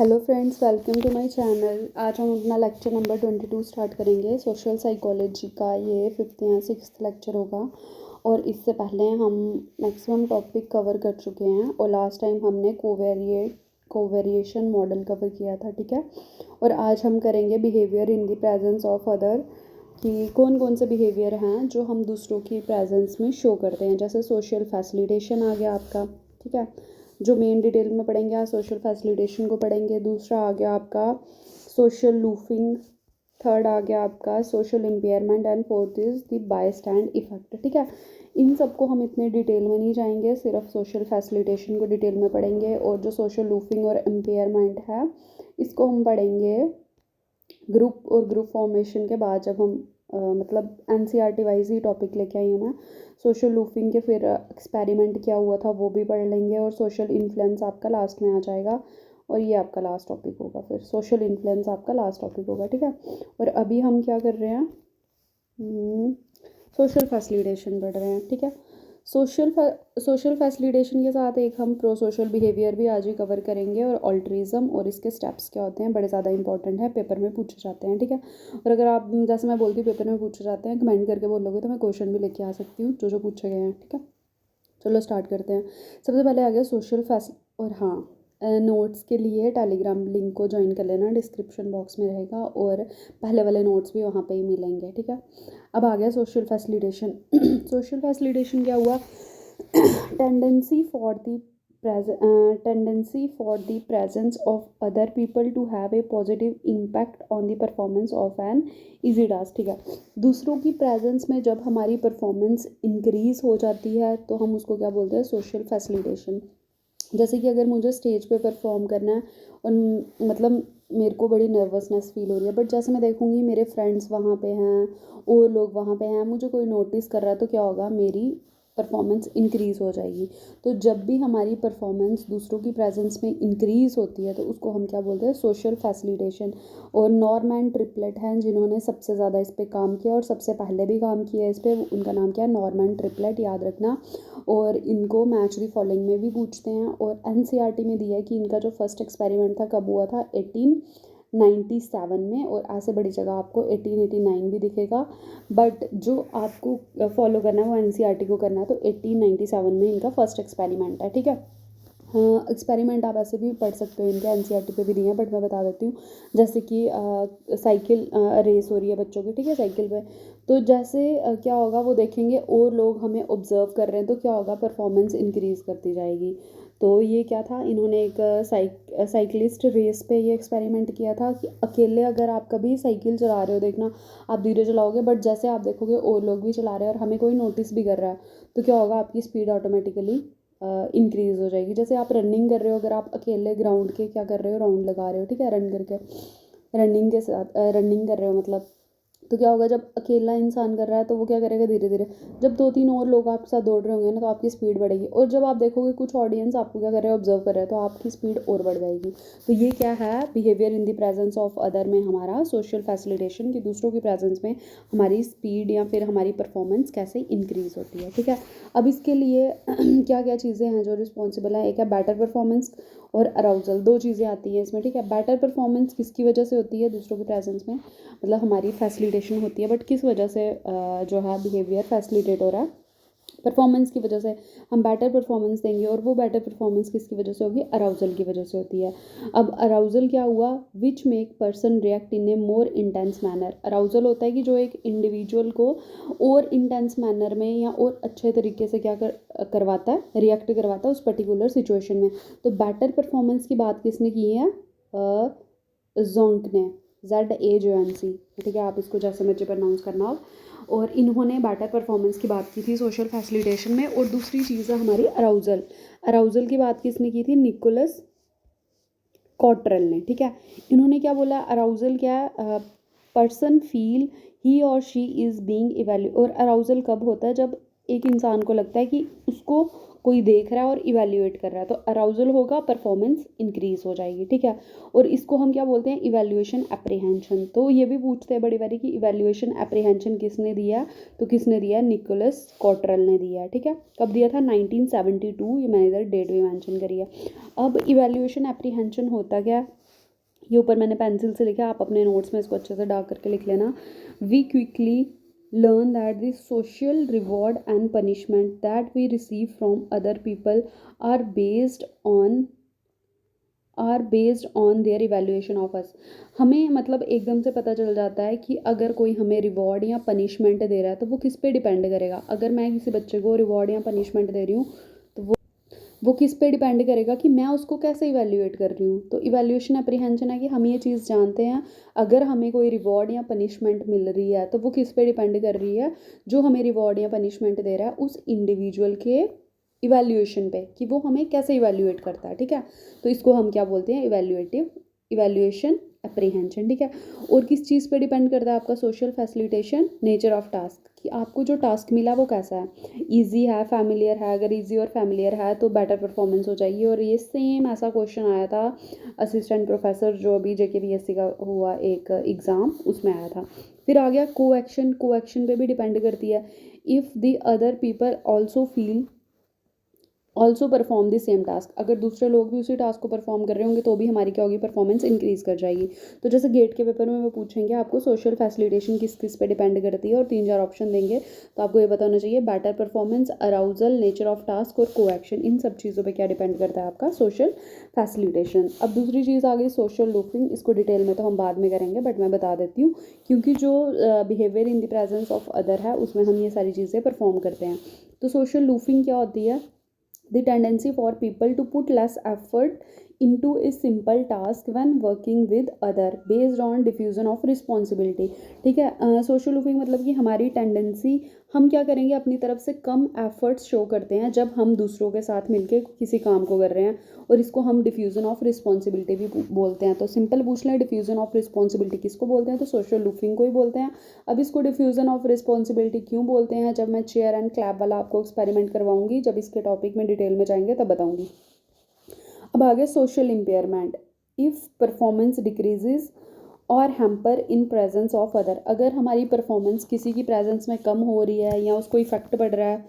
Hello friends, welcome to my channel. आज हम अपना लेक्चर नंबर 22 स्टार्ट करेंगे। सोशल साइकोलॉजी का ये 5th या 6th लेक्चर होगा और इससे पहले हम मैक्सिमम टॉपिक कवर कर चुके हैं और लास्ट टाइम हमने कोवेरिएशन मॉडल कवर किया था, ठीक है। और आज हम करेंगे behaviour in the presence of other, कि कौन कौन से बिहेवियर हैं जो हम दूसरों की प्रेजेंस में शो करते हैं। जैसे सोशल फैसिलिटेशन आ गया आपका, ठीक है, जो मेन डिटेल में पढ़ेंगे। आज सोशल फैसिलिटेशन को पढ़ेंगे। दूसरा आ गया आपका सोशल लूफिंग। थर्ड आ गया आपका social impairment and fourth is the bye stand effect, ठीक है। इन सबको हम इतने डिटेल में नहीं जाएंगे, सिर्फ सोशल फैसिलिटेशन को डिटेल में पढ़ेंगे। और जो सोशल लूफिंग और इम्पेयरमेंट है इसको हम पढ़ेंगे ग्रुप और ग्रुप फॉर्मेशन के बाद, जब हम मतलब एनसीईआरटी वाइज ही टॉपिक लेके आई हूँ मैं। सोशल लूफिंग के फिर एक्सपेरिमेंट क्या हुआ था वो भी पढ़ लेंगे और सोशल इन्फ्लुएंस आपका लास्ट में आ जाएगा और ये आपका लास्ट टॉपिक होगा। फिर सोशल इन्फ्लुएंस आपका लास्ट टॉपिक होगा, ठीक है। और अभी हम क्या कर रहे हैं, सोशल फैसिलिटेशन पढ़ रहे हैं, ठीक है। सोशल फैसिलिटेशन के साथ एक हम प्रो सोशल बिहेवियर भी आज ही कवर करेंगे और ऑल्ट्रिज्म और इसके स्टेप्स क्या होते हैं, बड़े ज़्यादा इंपॉर्टेंट है, पेपर में पूछे जाते हैं, ठीक है। और अगर आप, जैसे मैं बोलती हूँ, पेपर में पूछे जाते हैं, कमेंट करके बोलोगे तो मैं क्वेश्चन भी लेके आ सकती हूँ जो पूछे गए हैं, ठीक है। चलो स्टार्ट करते हैं। सबसे पहले आ गया सोशल और हाँ, नोट्स के लिए टेलीग्राम लिंक को ज्वाइन कर लेना, डिस्क्रिप्शन बॉक्स में रहेगा और पहले वाले नोट्स भी वहाँ पे ही मिलेंगे, ठीक है। अब आ गया सोशल फैसिलिटेशन। सोशल फैसिलिटेशन क्या हुआ, tendency for the presence of other people to have a positive impact on the performance of an easy task, ठीक है। दूसरों की प्रेजेंस में जब हमारी परफॉर्मेंस इंक्रीज हो जाती है तो हम उसको क्या बोलते हैं, सोशल फैसिलिटेशन। जैसे कि अगर मुझे स्टेज पे परफॉर्म करना है और मतलब मेरे को बड़ी नर्वसनेस फील हो रही है, बट जैसे मैं देखूँगी मेरे फ्रेंड्स वहाँ पे हैं और लोग वहाँ पे हैं, मुझे कोई नोटिस कर रहा है, तो क्या होगा, मेरी परफॉर्मेंस इंक्रीज़ हो जाएगी। तो जब भी हमारी परफॉर्मेंस दूसरों की प्रेजेंस में इंक्रीज़ होती है तो उसको हम क्या बोलते हैं, सोशल फैसिलिटेशन। और नॉर्मैन ट्रिपलेट हैं जिन्होंने सबसे ज़्यादा इस पर काम किया और सबसे पहले भी काम किया इस पर, उनका नाम क्या है, नॉर्मैन ट्रिपलेट, याद रखना। और इनको मैच दी फॉलोइंग में भी पूछते हैं और एनसीईआरटी में दिया है कि इनका जो फर्स्ट एक्सपेरिमेंट था कब हुआ था, 1897 में। और ऐसे बड़ी जगह आपको 1889 भी दिखेगा, बट जो आपको फॉलो करना है वो एनसीईआरटी को करना है, तो 1897 में इनका फर्स्ट एक्सपेरिमेंट है, ठीक है। हाँ, एक्सपेरिमेंट आप ऐसे भी पढ़ सकते हो, इनके एनसीईआरटी पे भी दिए हैं, बट मैं बता देती हूँ। जैसे कि साइकिल रेस हो रही है बच्चों की, ठीक है, साइकिल पे। तो जैसे क्या होगा, वो देखेंगे और लोग हमें ऑब्जर्व कर रहे हैं, तो क्या होगा, परफॉर्मेंस इंक्रीज़ करती जाएगी। तो ये क्या था, इन्होंने एक साइकिलिस्ट रेस पे ये एक्सपेरिमेंट किया था कि अकेले अगर आप कभी साइकिल चला रहे हो, देखना आप धीरे चलाओगे, बट जैसे आप देखोगे और लोग भी चला रहे हैं और हमें कोई नोटिस भी कर रहा है, तो क्या होगा, आपकी स्पीड ऑटोमेटिकली इंक्रीज़ हो जाएगी। जैसे आप रनिंग कर रहे हो, अगर आप अकेले ग्राउंड के क्या कर रहे हो, राउंड लगा रहे हो, ठीक है, रन करके, रनिंग के साथ रनिंग कर रहे हो मतलब, तो क्या होगा, जब अकेला इंसान कर रहा है तो वो क्या करेगा, धीरे धीरे। जब 2-3 और लोग आपके साथ दौड़ रहे होंगे ना तो आपकी स्पीड बढ़ेगी, और जब आप देखोगे कुछ ऑडियंस आपको क्या कर रहे हैं, ऑब्जर्व कर रहे हैं, तो आपकी स्पीड और बढ़ जाएगी। तो ये क्या है, behaviour in the presence of other में हमारा सोशल फैसिलिटेशन, कि दूसरों की प्रेजेंस में हमारी स्पीड या फिर हमारी परफॉर्मेंस कैसे इंक्रीज़ होती है, ठीक है। अब इसके लिए क्या क्या चीज़ें हैं जो रिस्पॉन्सिबल हैं, एक है बेटर परफॉर्मेंस और अराउजल, दो चीज़ें आती हैं इसमें, ठीक है। बेटर परफॉर्मेंस किसकी वजह से होती है, दूसरों की प्रेजेंस में, मतलब हमारी फैसिलिटेशन होती है, बट किस वजह से जो है बिहेवियर फैसिलिटेट हो रहा है, परफॉर्मेंस की वजह से हम बेटर परफॉर्मेंस देंगे। और वो बेटर परफॉर्मेंस किसकी वजह से होगी, अराउजल की वजह से होती है। अब अराउजल क्या हुआ, which make person react in A more intense manner. Arousal होता है कि जो एक इंडिविजुअल को और इंटेंस मैनर में या और अच्छे तरीके से क्या करवाता है, रिएक्ट करवाता है उस पर्टिकुलर सिचुएशन में। तो बेटर परफॉर्मेंस की बात किसने की है, जोंक ने, ZAJONC, ठीक है, आप इसको जैसे मर्जी प्रोनाउंस करना हो। और इन्होंने बेटर परफॉर्मेंस की बात की थी सोशल फैसिलिटेशन में। और दूसरी चीज़ है हमारी अराउजल। अराउजल की बात किसने की थी, निकोलस कॉटरेल ने, ठीक है। इन्होंने क्या बोला, अराउजल क्या है, पर्सन फील ही और शी इज़ बीइंग इवैल्यू। और अराउजल कब होता है, जब एक इंसान को लगता है कि उसको कोई देख रहा है और इवैल्यूएट कर रहा है, तो अराउजल होगा, परफॉर्मेंस इंक्रीज हो जाएगी, ठीक है। और इसको हम क्या बोलते हैं, इवैल्यूएशन एप्रीहेंशन। तो ये भी पूछते हैं बड़ी बारी कि इवैल्यूएशन एप्रीहेंशन किसने दिया, तो किसने दिया, निकोलस कॉटरेल ने दिया, ठीक है। कब दिया था, 1972, ये मैंने इधर डेट भी मेंशन करी है। अब इवैल्यूएशन एप्रीहेंशन होता क्या, ये ऊपर मैंने पेंसिल से लिखा है, आप अपने नोट्स में इसको अच्छे से डार्क करके लिख लेना। We quickly learn that the social reward and punishment that we receive from other people are based on their evaluation of us। हमें मतलब एकदम से पता चल जाता है कि अगर कोई हमें रिवॉर्ड या पनिशमेंट दे रहा है तो वो किस पे डिपेंड करेगा। अगर मैं किसी बच्चे को रिवॉर्ड या पनिशमेंट दे रही हूँ तो वो किस पे डिपेंड करेगा कि मैं उसको कैसे इवैल्यूएट कर रही हूँ। तो इवैल्यूएशन अप्रीहेंशन है कि हम ये चीज़ जानते हैं, अगर हमें कोई रिवॉर्ड या पनिशमेंट मिल रही है तो वो किस पे डिपेंड कर रही है, जो हमें रिवॉर्ड या पनिशमेंट दे रहा है उस इंडिविजुअल के इवैल्यूएशन पे, कि वो हमें कैसे इवैल्यूएट करता है। ठीक है, तो इसको हम क्या बोलते हैं, इवैल्यूएशन अप्रीहेंशन। ठीक है, और किस चीज़ पे डिपेंड करता है आपका social facilitation, nature of task, कि आपको जो टास्क मिला वो कैसा है, ईजी है, फैमिलियर है। अगर ईजी और फैमिलियर है तो बेटर परफॉर्मेंस हो जाएगी। और ये सेम ऐसा क्वेश्चन आया था असिस्टेंट प्रोफेसर जो अभी JKPSC का हुआ एक एग्ज़ाम, उसमें आया था। फिर आ गया कोएक्शन पे भी डिपेंड करती है। If the other people also perform the same task, अगर दूसरे लोग भी उसी टास्क को परफॉर्म कर रहे होंगे तो भी हमारी क्या होगी, परफॉर्मेंस इंक्रीज़ कर जाएगी। तो जैसे गेट के पेपर में वो पूछेंगे आपको सोशल फैसिलिटेशन किस किस पे डिपेंड करती है और 3-4 ऑप्शन देंगे, तो आपको ये पता होना चाहिए better performance, arousal, nature of task और कोएक्शन, इन सब चीज़ों पे क्या डिपेंड करता है आपका सोशल फैसिलिटेशन। अब दूसरी चीज़ आ गई सोशल लूपिंग, इसको डिटेल में तो हम बाद में करेंगे बट मैं बता देती हूँ, क्योंकि जो behaviour in the presence of other है उसमें हम ये सारी चीज़ें परफॉर्म करते हैं। तो सोशल लूपिंग क्या होती है, the tendency for people to put less effort into a simple task when working with other based on diffusion of responsibility। ठीक है, सोशल लूपिंग मतलब कि हमारी टेंडेंसी, हम क्या करेंगे अपनी तरफ से कम एफर्ट्स शो करते हैं जब हम दूसरों के साथ मिलके किसी काम को कर रहे हैं, और इसको हम डिफ्यूज़न ऑफ रिस्पॉन्सिबिलिटी भी बोलते हैं। तो सिंपल पूछ लें डिफ्यूज़न ऑफ रिस्पॉन्सिबिलिटी किसको बोलते हैं, तो सोशल लूपिंग को ही बोलते हैं। अब इसको डिफ्यूज़न ऑफ रिस्पॉन्सिबिलिटी क्यों बोलते हैं, जब मैं चेयर एंड क्लैप वाला आपको एक्सपेरिमेंट करवाऊंगी, जब इसके टॉपिक में डिटेल में जाएंगे तब बताऊंगी। अब आगे social impairment, if performance decreases और hamper in presence of other, अगर हमारी परफॉर्मेंस किसी की प्रेजेंस में कम हो रही है या उसको इफेक्ट पड़ रहा है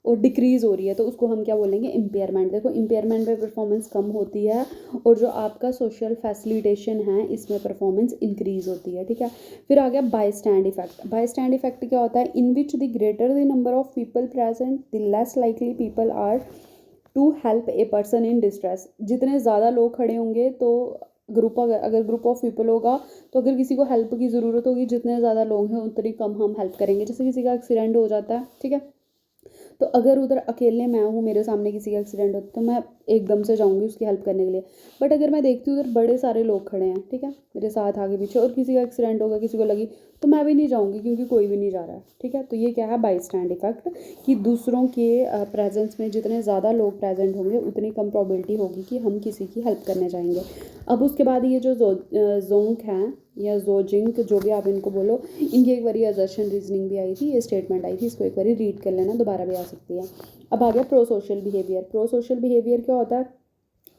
और डिक्रीज़ हो रही है तो उसको हम क्या बोलेंगे, इम्पेयरमेंट। देखो इम्पेयरमेंट में परफॉर्मेंस कम होती है और जो आपका सोशल फैसिलिटेशन है इसमें परफॉर्मेंस इंक्रीज़ होती है। ठीक है, फिर आ गया by stand effect. By stand effect क्या होता है, in which the greater the number of people present the less likely people are to help a person in distress. जितने ज़्यादा लोग खड़े होंगे तो अगर ग्रुप ऑफ पीपल होगा तो अगर किसी को हेल्प की ज़रूरत होगी, जितने ज़्यादा लोग हैं उतनी कम हम हेल्प करेंगे। जैसे किसी का एक्सीडेंट हो जाता है, ठीक है, तो अगर उधर अकेले मैं हूँ, मेरे सामने किसी का एक्सीडेंट होता है तो मैं एकदम से जाऊँगी उसकी हेल्प करने के लिए। बट अगर मैं देखती हूँ उधर बड़े सारे लोग खड़े हैं, ठीक है, मेरे साथ आगे पीछे, और किसी का एक्सीडेंट होगा, किसी को लगी, तो मैं भी नहीं जाऊँगी क्योंकि कोई भी नहीं जा रहा है। ठीक है, तो ये क्या है, बाई स्टैंड इफेक्ट, कि दूसरों के प्रेजेंस में जितने ज़्यादा लोग प्रेजेंट होंगे उतनी कम प्रॉबिलिटी होगी कि हम किसी की हेल्प करने जाएंगे। अब उसके बाद ये जो जोंक हैं या जोजिंक, जो भी आप इनको बोलो, इनकी एक बारी असर्शन रीजनिंग भी आई थी, ये स्टेटमेंट आई थी, इसको एक बारी रीड कर लेना, दोबारा भी आ सकती है। अब आ गया prosocial behaviour. Prosocial behaviour क्या होता है,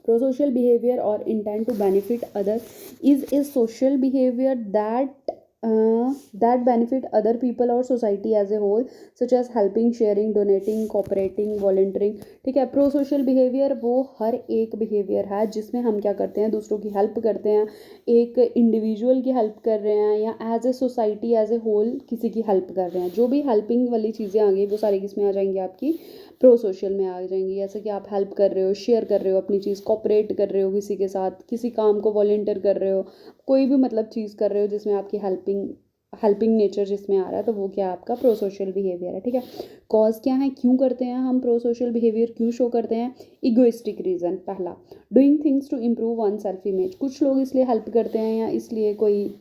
प्रो सोशल बिहेवियर और intent to benefit other is a social behaviour that benefit other people or society as a whole, such as helping, sharing, donating, cooperating, volunteering। ठीक है, prosocial behaviour वो हर एक behaviour है जिसमें हम क्या करते हैं, दूसरों की हेल्प करते हैं, एक इंडिविजुअल की हेल्प कर रहे हैं या as a society as a whole किसी की हेल्प कर रहे हैं। जो भी हेल्पिंग वाली चीज़ें आ गई वो सारी किस में आ जाएंगी, आपकी प्रो सोशल में आ जाएंगी। जैसे कि आप हेल्प कर रहे हो, शेयर कर रहे हो अपनी चीज़, कोऑपरेट कर रहे हो किसी के साथ, किसी काम को वॉलंटियर कर रहे हो, कोई भी मतलब चीज़ कर रहे हो जिसमें आपकी हेल्पिंग नेचर जिसमें आ रहा है, तो वो क्या आपका प्रो सोशल बिहेवियर है। ठीक है, कॉज क्या है, क्यों करते हैं हम प्रो सोशल बिहेवियर, क्यों शो करते हैं, इगोइस्टिक रीज़न। पहला, doing things to improve oneself image, कुछ लोग इसलिए हेल्प करते हैं या इसलिए कोई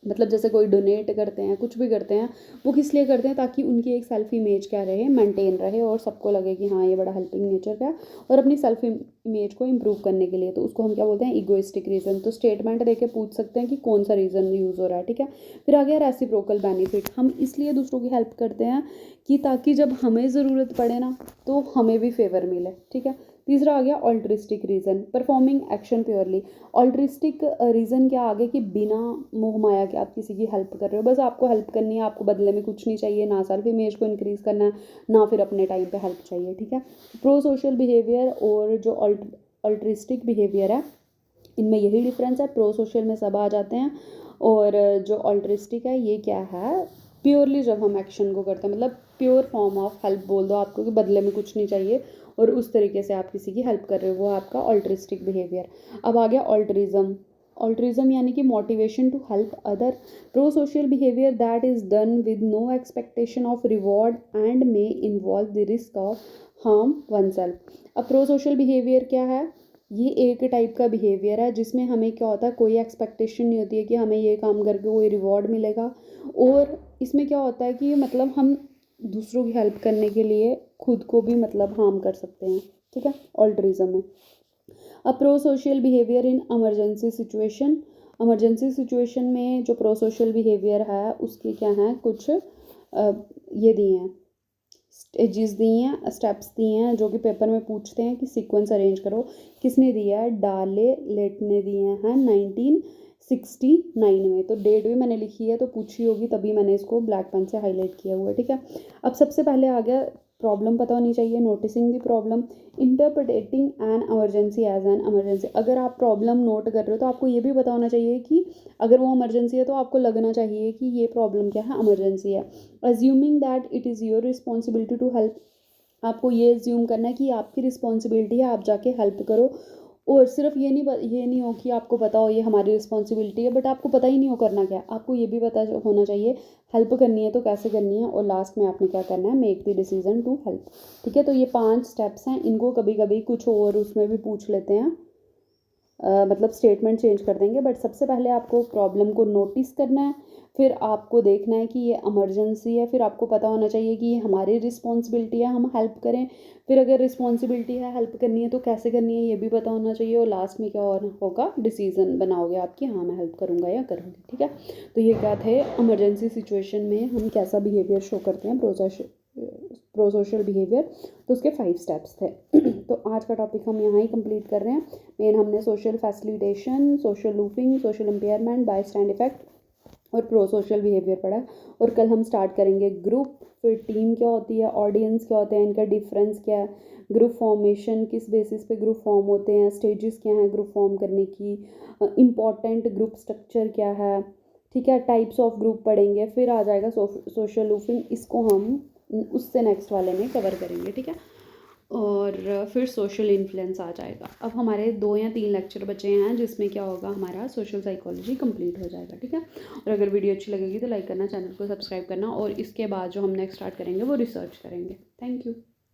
मतलब जैसे कोई डोनेट करते हैं, कुछ भी करते हैं, वो किस लिए करते हैं, ताकि उनकी एक सेल्फ इमेज क्या रहे, मेंटेन रहे और सबको लगे कि हाँ ये बड़ा हेल्पिंग नेचर का, और अपनी सेल्फ इमेज को इम्प्रूव करने के लिए, तो उसको हम क्या बोलते हैं, इगोइस्टिक रीज़न। तो स्टेटमेंट देके पूछ सकते हैं कि कौन सा रीज़न यूज़ हो रहा है। ठीक है, फिर आ गया रेसिप्रोकल बेनिफिट, हम इसलिए दूसरों की हेल्प करते हैं कि ताकि जब हमें ज़रूरत पड़े ना तो हमें भी फेवर मिले। ठीक है, तीसरा आ गया altruistic reason, performing action purely. Altruistic reason क्या आ गया कि बिना मोह माया के आप किसी की हेल्प कर रहे हो, बस आपको हेल्प करनी है, आपको बदले में कुछ नहीं चाहिए, ना सेल्फ इमेज को इंक्रीज़ करना है, ना फिर अपने टाइम पे हेल्प चाहिए। ठीक है, प्रो सोशल बिहेवियर और जो ऑल्ट्रिस्टिक बिहेवियर है इनमें यही डिफरेंस है, प्रो सोशल में सब आ जाते हैं, और जो ऑल्ट्रिस्टिक है ये क्या है, प्योरली जब हम एक्शन को करते हैं, मतलब प्योर फॉर्म ऑफ हेल्प बोल दो आपको, कि बदले में कुछ नहीं चाहिए और उस तरीके से आप किसी की हेल्प कर रहे हो, वो आपका ऑल्ट्रिस्टिक बिहेवियर। अब आ गया ऑल्ट्रिज्म। ऑल्ट्रिज्म यानी कि motivation to help other, prosocial behaviour that is done with no expectation of reward and may involve the risk of harm oneself. अब प्रो सोशल बिहेवियर क्या है, ये एक टाइप का बिहेवियर है जिसमें हमें क्या होता है, कोई एक्सपेक्टेशन नहीं होती है कि हमें ये काम करके कोई रिवॉर्ड मिलेगा, और इसमें क्या होता है कि मतलब हम दूसरों की हेल्प करने के लिए खुद को भी मतलब हार्म कर सकते हैं, ठीक है, ऑल्ट्रिज्म में। अब prosocial behaviour in emergency situation, emergency situation में जो प्रो सोशल बिहेवियर है उसके क्या हैं कुछ ये दिए हैं, स्टेजेस दी हैं, स्टेप्स दिए हैं, जो कि पेपर में पूछते हैं कि सीक्वेंस अरेंज करो। किसने दिया है, डाले लेट ने दिए हैं 1969 में, तो डेट भी मैंने लिखी है तो पूछी होगी तभी मैंने इसको ब्लैक पेन से हाईलाइट किया हुआ है, ठीक है। अब सबसे पहले आ गया, प्रॉब्लम पता होनी चाहिए, noticing the problem, interpreting an emergency as an emergency. अगर आप प्रॉब्लम नोट कर रहे हो तो आपको ये भी पता होना चाहिए कि अगर वो इमरजेंसी है तो आपको लगना चाहिए कि ये प्रॉब्लम क्या है, इमरजेंसी है। Assuming that it is your responsibility to help, आपको ये अज्यूम करना है कि आपकी रिस्पॉन्सिबिलिटी है, आप जाके हेल्प करो। और सिर्फ ये नहीं हो कि आपको पता हो ये हमारी रिस्पॉन्सिबिलिटी है बट आपको पता ही नहीं हो करना क्या है, आपको ये भी पता होना चाहिए हेल्प करनी है तो कैसे करनी है, और लास्ट में आपने क्या करना है, make the decision to help, ठीक है। तो ये 5 स्टेप्स हैं, इनको कभी कभी कुछ और उसमें भी पूछ लेते हैं, मतलब स्टेटमेंट चेंज कर देंगे, बट सबसे पहले आपको प्रॉब्लम को नोटिस करना है, फिर आपको देखना है कि ये इमरजेंसी है, फिर आपको पता होना चाहिए कि ये हमारी रिस्पॉन्सिबिलिटी है, हम हेल्प करें, फिर अगर रिस्पॉन्सिबिलिटी है हेल्प करनी है तो कैसे करनी है ये भी पता होना चाहिए, और लास्ट में क्या और होगा, डिसीजन बनाओगे आप कि हाँ मैं हेल्प करूँगा या करूँगी, ठीक है। तो ये क्या थे, इमरजेंसी सिचुएशन में हम कैसा बिहेवियर शो करते हैं, प्रो सोशल बिहेवियर, तो उसके 5 स्टेप्स थे। तो आज का टॉपिक हम यहाँ ही कंप्लीट कर रहे हैं। मेन हमने social facilitation, social loafing, social impairment, bye stand effect और प्रो सोशल बिहेवियर पढ़ा, और कल हम स्टार्ट करेंगे ग्रुप, फिर टीम क्या होती है, ऑडियंस क्या होते हैं, इनका डिफरेंस क्या है, ग्रुप फॉर्मेशन किस बेसिस पे ग्रुप फॉर्म होते हैं, स्टेजेस क्या हैं ग्रुप फॉर्म करने की, इम्पॉर्टेंट ग्रुप स्ट्रक्चर क्या है, ठीक है, टाइप्स ऑफ ग्रुप पढ़ेंगे, फिर आ जाएगा सोशल लूपिंग, इसको हम उससे नेक्स्ट वाले में कवर करेंगे, ठीक है। और फिर सोशल इन्फ्लुएंस आ जाएगा। अब हमारे 2 या 3 लेक्चर बचे हैं जिसमें क्या होगा, हमारा सोशल साइकोलॉजी कंप्लीट हो जाएगा, ठीक है। और अगर वीडियो अच्छी लगेगी तो लाइक करना, चैनल को सब्सक्राइब करना, और इसके बाद जो हम नेक्स्ट स्टार्ट करेंगे वो रिसर्च करेंगे। Thank you.